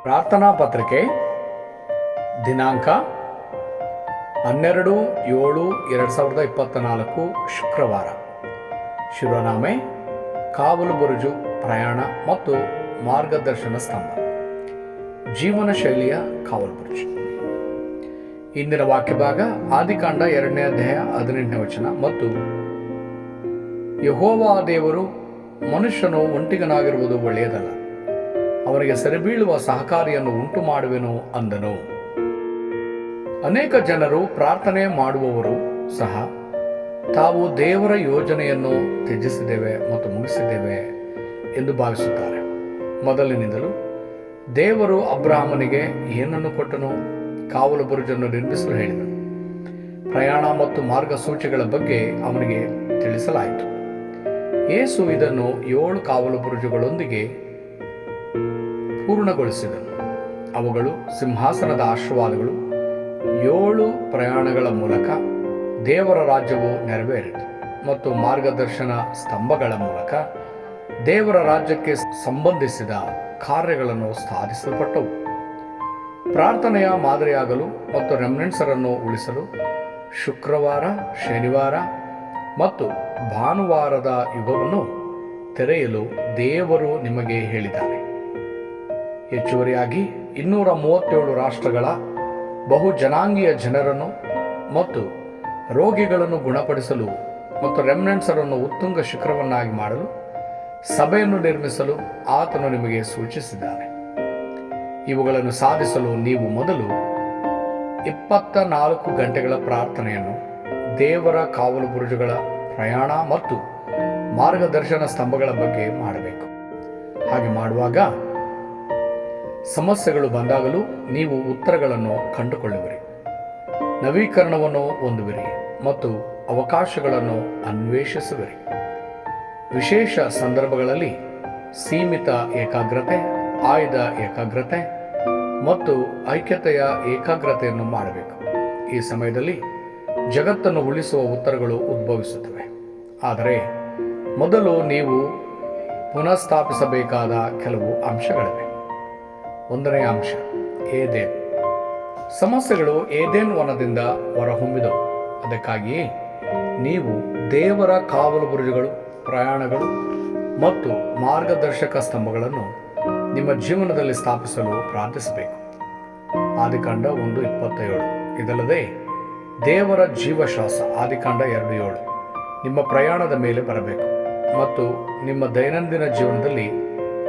ಪ್ರಾರ್ಥನಾ ಪತ್ರಿಕೆ ದಿನಾಂಕ 12/7/2024 ಶುಕ್ರವಾರ. ಶಿರೋನಾಮೆ ಕಾವಲು ಬುರುಜು, ಪ್ರಯಾಣ ಮತ್ತು ಮಾರ್ಗದರ್ಶನ ಸ್ತಂಭ. ಜೀವನ ಶೈಲಿಯ ಕಾವಲು ಬುರುಜು. ಇಂದಿನ ವಾಕ್ಯ ಭಾಗ ಆದಿಕಾಂಡ 2ನೇ ಅಧ್ಯಾಯ 18ನೇ ವಚನ. ಮತ್ತು ಯೆಹೋವ ದೇವರು, ಮನುಷ್ಯನು ಒಂಟಿಗನಾಗಿರುವುದು ಒಳ್ಳೆಯದಲ್ಲ, ಅವನಿಗೆ ಸರಿಬೀಳುವ ಸಹಕಾರಿಯನ್ನು ಉಂಟು ಮಾಡುವೆನು ಅಂದನು. ಅನೇಕ ಜನರು ಪ್ರಾರ್ಥನೆ ಮಾಡುವವರು ಸಹ ತಾವು ದೇವರ ಯೋಜನೆಯನ್ನು ತ್ಯಜಿಸಿದ್ದೇವೆ ಮತ್ತು ಮುಗಿಸಿದ್ದೇವೆ ಎಂದು ಭಾವಿಸುತ್ತಾರೆ. ಮೊದಲಿನಿಂದಲೂ ದೇವರು ಅಬ್ರಹಾಮನಿಗೆ ಏನನ್ನು ಕೊಟ್ಟನು? ಕಾವಲು ಬುರುಜನ್ನು ನಿರ್ಮಿಸಲು ಹೇಳಿದನು. ಪ್ರಯಾಣ ಮತ್ತು ಮಾರ್ಗಸೂಚಿಗಳ ಬಗ್ಗೆ ಅವನಿಗೆ ತಿಳಿಸಲಾಯಿತು. ಯೇಸು ಇದನ್ನು 7 ಕಾವಲು ಬುರುಜುಗಳೊಂದಿಗೆ ಪೂರ್ಣಗೊಳಿಸಿದನು. ಅವುಗಳು ಸಿಂಹಾಸನದ ಆಶೀರ್ವಾದಗಳು. 7 ಪ್ರಯಾಣಗಳ ಮೂಲಕ ದೇವರ ರಾಜ್ಯವು ನೆರವೇರಿತು ಮತ್ತು ಮಾರ್ಗದರ್ಶನ ಸ್ತಂಭಗಳ ಮೂಲಕ ದೇವರ ರಾಜ್ಯಕ್ಕೆ ಸಂಬಂಧಿಸಿದ ಕಾರ್ಯಗಳನ್ನು ಸಾಧಿಸಲ್ಪಟ್ಟವು. ಪ್ರಾರ್ಥನೆಯ ಮಾದರಿಯಾಗಲು ಮತ್ತು ರೆಮ್ನೆಂಟ್ಸರನ್ನು ಉಳಿಸಲು ಶುಕ್ರವಾರ, ಶನಿವಾರ ಮತ್ತು ಭಾನುವಾರದ ಯುಗವನ್ನು ತೆರೆಯಲು ದೇವರು ನಿಮಗೆ ಹೇಳಿದ್ದಾನೆ. ಹೆಚ್ಚುವರಿಯಾಗಿ 237 ರಾಷ್ಟ್ರಗಳ ಬಹು ಜನಾಂಗೀಯ ಜನರನ್ನು ಮತ್ತು ರೋಗಿಗಳನ್ನು ಗುಣಪಡಿಸಲು ಮತ್ತು ರೆಮ್ನೆಂಟ್ಸರನ್ನು ಉತ್ತುಂಗ ಶಿಖರವನ್ನಾಗಿ ಮಾಡಲು ಸಭೆಯನ್ನು ನಿರ್ಮಿಸಲು ಆತನು ನಿಮಗೆ ಸೂಚಿಸಿದ್ದಾನೆ. ಇವುಗಳನ್ನು ಸಾಧಿಸಲು ನೀವು ಮೊದಲು 24 ಗಂಟೆಗಳ ಪ್ರಾರ್ಥನೆಯನ್ನು ದೇವರ ಕಾವಲು ಬುರುಜುಗಳ, ಪ್ರಯಾಣ ಮತ್ತು ಮಾರ್ಗದರ್ಶನ ಸ್ತಂಭಗಳ ಬಗ್ಗೆ ಮಾಡಬೇಕು. ಹಾಗೆ ಮಾಡುವಾಗ ಸಮಸ್ಯೆಗಳು ಬಂದಾಗಲೂ ನೀವು ಉತ್ತರಗಳನ್ನು ಕಂಡುಕೊಳ್ಳುವಿರಿ, ನವೀಕರಣವನ್ನು ಹೊಂದುವಿರಿ ಮತ್ತು ಅವಕಾಶಗಳನ್ನು ಅನ್ವೇಷಿಸುವಿರಿ. ವಿಶೇಷ ಸಂದರ್ಭಗಳಲ್ಲಿ ಸೀಮಿತ ಏಕಾಗ್ರತೆ, ಆಯ್ದ ಏಕಾಗ್ರತೆ ಮತ್ತು ಐಕ್ಯತೆಯ ಏಕಾಗ್ರತೆಯನ್ನು ಮಾಡಬೇಕು. ಈ ಸಮಯದಲ್ಲಿ ಜಗತ್ತನ್ನು ಉಳಿಸುವ ಉತ್ತರಗಳು ಉದ್ಭವಿಸುತ್ತವೆ. ಆದರೆ ಮೊದಲು ನೀವು ಪುನಃಸ್ಥಾಪಿಸಬೇಕಾದ ಕೆಲವು ಅಂಶಗಳಿವೆ. 1ನೇ ಅಂಶ, ಏದೇನ್. ಸಮಸ್ಯೆಗಳು ಏದೇನ್ ವನದಿಂದ ಹೊರಹೊಮ್ಮಿದವು. ಅದಕ್ಕಾಗಿಯೇ ನೀವು ದೇವರ ಕಾವಲು ಬುರುಜುಗಳು, ಪ್ರಯಾಣಗಳು ಮತ್ತು ಮಾರ್ಗದರ್ಶಕ ಸ್ತಂಭಗಳನ್ನು ನಿಮ್ಮ ಜೀವನದಲ್ಲಿ ಸ್ಥಾಪಿಸಲು ಪ್ರಾರ್ಥಿಸಬೇಕು. ಆದಿಕಾಂಡ 1:27. ಇದಲ್ಲದೆ ದೇವರ ಜೀವಶ್ವಾಸ, ಆದಿಕಾಂಡ 2:7 ನಿಮ್ಮ ಪ್ರಯಾಣದ ಮೇಲೆ ಬರಬೇಕು ಮತ್ತು ನಿಮ್ಮ ದೈನಂದಿನ ಜೀವನದಲ್ಲಿ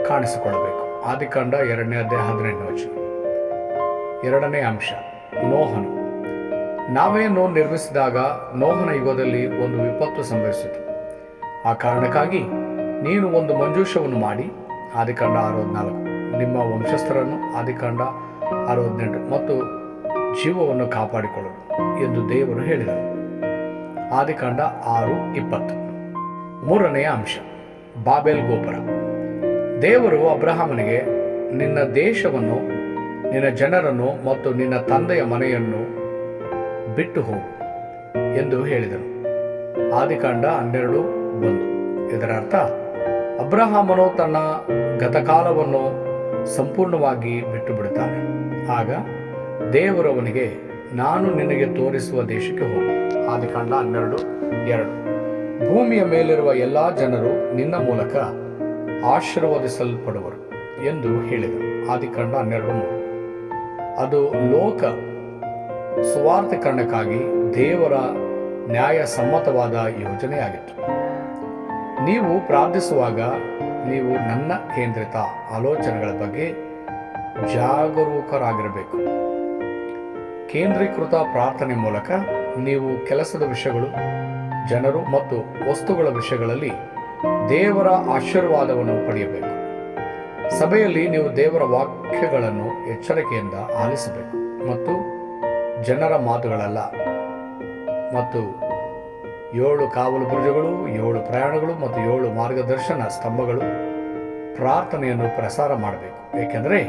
ಕಾಣಿಸಿಕೊಳ್ಳಬೇಕು. ಆದಿಕಾಂಡ 2ನೇ ಅಧ್ಯಾಯ 18ನೇ ವಚನ. 2ನೇ ಅಂಶ, ನೋಹನು. ನಾವೆಯನ್ನು ನಿರ್ಮಿಸಿದಾಗ ನೋಹನ ಯುಗದಲ್ಲಿ ಒಂದು ವಿಪತ್ತು ಸಂಭವಿಸಿತು. ಆ ಕಾರಣಕ್ಕಾಗಿ ನೀನು ಒಂದು ಮಂಜೂಷವನ್ನು ಮಾಡಿ, ಆದಿಕಾಂಡ 6:4 ನಿಮ್ಮ ವಂಶಸ್ಥರನ್ನು, ಆದಿಕಾಂಡ 6:18 ಮತ್ತು ಜೀವವನ್ನು ಕಾಪಾಡಿಕೊಳ್ಳಲು ಎಂದು ದೇವರು ಹೇಳಿದರು. ಆದಿಕಾಂಡ 6:20. 3ನೇ ಅಂಶ, ಬಾಬೆಲ್ ಗೋಪುರ. ದೇವರು ಅಬ್ರಹಾಮನಿಗೆ ನಿನ್ನ ದೇಶವನ್ನು, ನಿನ್ನ ಜನರನ್ನು ಮತ್ತು ನಿನ್ನ ತಂದೆಯ ಮನೆಯನ್ನು ಬಿಟ್ಟು ಹೋಗು ಎಂದು ಹೇಳಿದನು. ಆದಿಕಾಂಡ 12:1. ಇದರ ಅರ್ಥ, ಅಬ್ರಹಾಮನು ತನ್ನ ಗತಕಾಲವನ್ನು ಸಂಪೂರ್ಣವಾಗಿ ಬಿಟ್ಟು ಬಿಡುತ್ತಾನೆ. ಆಗ ದೇವರು ಅವನಿಗೆ, ನಾನು ನಿನಗೆ ತೋರಿಸುವ ದೇಶಕ್ಕೆ ಹೋಗು. ಆದಿಕಾಂಡ 12:2. ಭೂಮಿಯ ಮೇಲಿರುವ ಎಲ್ಲ ಜನರು ನಿನ್ನ ಮೂಲಕ ಆಶೀರ್ವದಿಸಲ್ಪಡುವರು ಎಂದು ಹೇಳಿದರು. ಆದಿಕಾಂಡ 12:3. ಅದು ಲೋಕ ಸುವಾರ್ತೀಕರಣಕ್ಕಾಗಿ ದೇವರ ನ್ಯಾಯಸಮ್ಮತವಾದ ಯೋಜನೆಯಾಗಿತ್ತು. ನೀವು ಪ್ರಾರ್ಥಿಸುವಾಗ ನೀವು ನನ್ನ ಕೇಂದ್ರಿತ ಆಲೋಚನೆಗಳ ಬಗ್ಗೆ ಜಾಗರೂಕರಾಗಿರಬೇಕು. ಕೇಂದ್ರೀಕೃತ ಪ್ರಾರ್ಥನೆ ಮೂಲಕ ನೀವು ಕೆಲಸದ ವಿಷಯಗಳು, ಜನರು ಮತ್ತು ವಸ್ತುಗಳ ವಿಷಯಗಳಲ್ಲಿ ದೇವರ ಆಶೀರ್ವಾದವನ್ನು ಪಡೆಯಬೇಕು. ಸಭೆಯಲ್ಲಿ ನೀವು ದೇವರ ವಾಕ್ಯಗಳನ್ನು ಎಚ್ಚರಿಕೆಯಿಂದ ಆಲಿಸಬೇಕು ಮತ್ತು ಜನರ ಮಾತುಗಳಲ್ಲ. ಮತ್ತು 7 ಕಾವಲು ಬುರುಜುಗಳು, 7 ಪ್ರಯಾಣಗಳು ಮತ್ತು 7 ಮಾರ್ಗದರ್ಶನ ಸ್ತಂಭಗಳು ಪ್ರಾರ್ಥನೆಯನ್ನು ಪ್ರಸಾರ ಮಾಡಬೇಕು. ಏಕೆಂದರೆ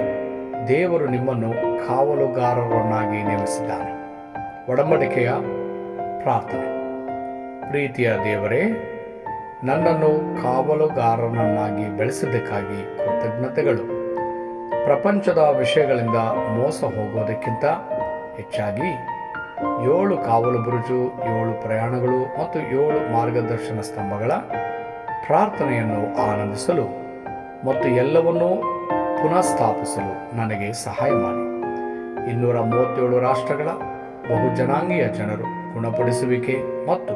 ದೇವರು ನಿಮ್ಮನ್ನು ಕಾವಲುಗಾರರನ್ನಾಗಿ ನೇಮಿಸಿದ್ದಾನೆ. ಒಡಂಬಡಿಕೆಯ ಪ್ರಾರ್ಥನೆ. ಪ್ರೀತಿಯ ದೇವರೇ, ನನ್ನನ್ನು ಕಾವಲುಗಾರನನ್ನಾಗಿ ಬೆಳೆಸಿದ್ದಕ್ಕಾಗಿ ಕೃತಜ್ಞತೆಗಳು. ಪ್ರಪಂಚದ ವಿಷಯಗಳಿಂದ ಮೋಸ ಹೋಗೋದಕ್ಕಿಂತ ಹೆಚ್ಚಾಗಿ 7 ಕಾವಲು ಬುರುಜು, 7 ಪ್ರಯಾಣಗಳು ಮತ್ತು 7 ಮಾರ್ಗದರ್ಶನ ಸ್ತಂಭಗಳ ಪ್ರಾರ್ಥನೆಯನ್ನು ಆನಂದಿಸಲು ಮತ್ತು ಎಲ್ಲವನ್ನೂ ಪುನಃಸ್ಥಾಪಿಸಲು ನನಗೆ ಸಹಾಯ ಮಾಡಿ. 237 ರಾಷ್ಟ್ರಗಳ ಬಹುಜನಾಂಗೀಯ ಜನರು ಗುಣಪಡಿಸುವಿಕೆ ಮತ್ತು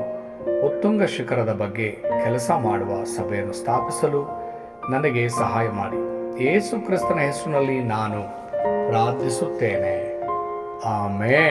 ಉತ್ತುಂಗ ಶಿಖರದ ಬಗ್ಗೆ ಕೆಲಸ ಮಾಡುವ ಸಭೆಯನ್ನು ಸ್ಥಾಪಿಸಲು ನನಗೆ ಸಹಾಯ ಮಾಡಿ. ಯೇಸು ಕ್ರಿಸ್ತನ ಹೆಸರಿನಲ್ಲಿ ನಾನು ಪ್ರಾರ್ಥಿಸುತ್ತೇನೆ. ಆಮೆನ್.